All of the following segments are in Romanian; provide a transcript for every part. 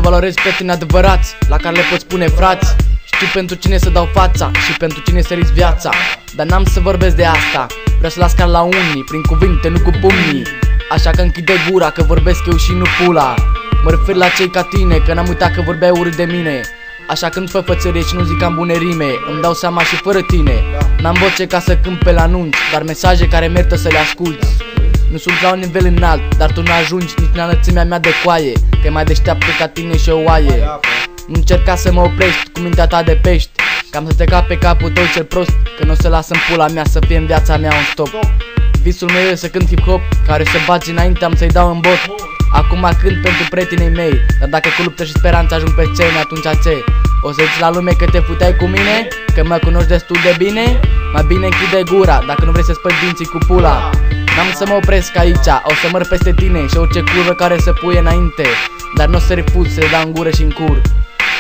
valorezi prieteni adevărați, la care le poți spune frați. Știu pentru cine să dau fața și pentru cine să risc viața, dar n-am să vorbesc de asta. Vreau să las ca la unii, prin cuvinte, nu cu pumnii. Așa că închide gura, că vorbesc eu și nu pula. Mă refer la cei ca tine, că n-am uitat că vorbeai urât de mine. Așa că nu fă fățărie și nu zic am bune rime. Îmi dau seama și fără tine n-am voce ca să cânt pe la anunț, dar mesaje care merită să le asculți. Nu sunt la un nivel înalt, dar tu nu ajungi nici la înălțimea mea de coaie, că e mai deșteaptă ca tine și o oaie. Nu încerca să mă oprești cu mintea ta de pești, că am să te cap pe capul tău cel prost, că nu o să las în pula mea să fie în viața mea un stop. Visul meu e să cânt hip-hop, care să bagi înainte am să-i dau în bot. Acum cânt pentru prietenii mei, dar dacă cu luptă și speranță ajung pe scenă, atunci ce? O să zici la lume că te futeai cu mine? Că mă cunoști destul de bine? Mai bine închide gura, dacă nu vrei să spăli dinții cu pula. N-am să mă opresc aici, o să măr peste tine și orice curvă care să puie înainte, dar nu o să refuz să le dau în gură și în cur.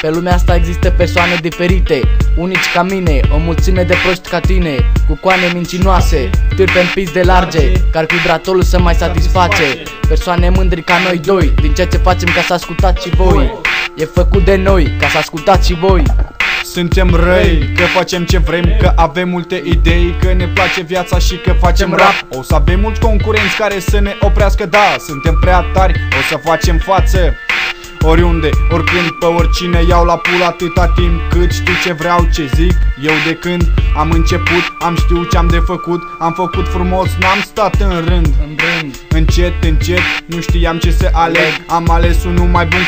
Pe lumea asta există persoane diferite, unici ca mine, o mulțime de proști ca tine, cu coane mincinoase, târpe în pis de large, care cu vibratorul să mai satisface. Persoane mândri ca noi doi, din ceea ce facem ca să ascultați și voi. E făcut de noi, ca să ascultați și voi. Suntem răi, că facem ce vrem, că avem multe idei, că ne place viața și că facem rap. O să avem mulți concurenți care să ne oprească, da, suntem prea tari, o să facem față oriunde, oricând, pe oricine iau la pula atâta timp cât știu ce vreau, ce zic eu de când am început. Am știut ce am de făcut, am făcut frumos, n-am stat în rând. Încet, încet, nu știam ce să aleg, am ales unul mai bun.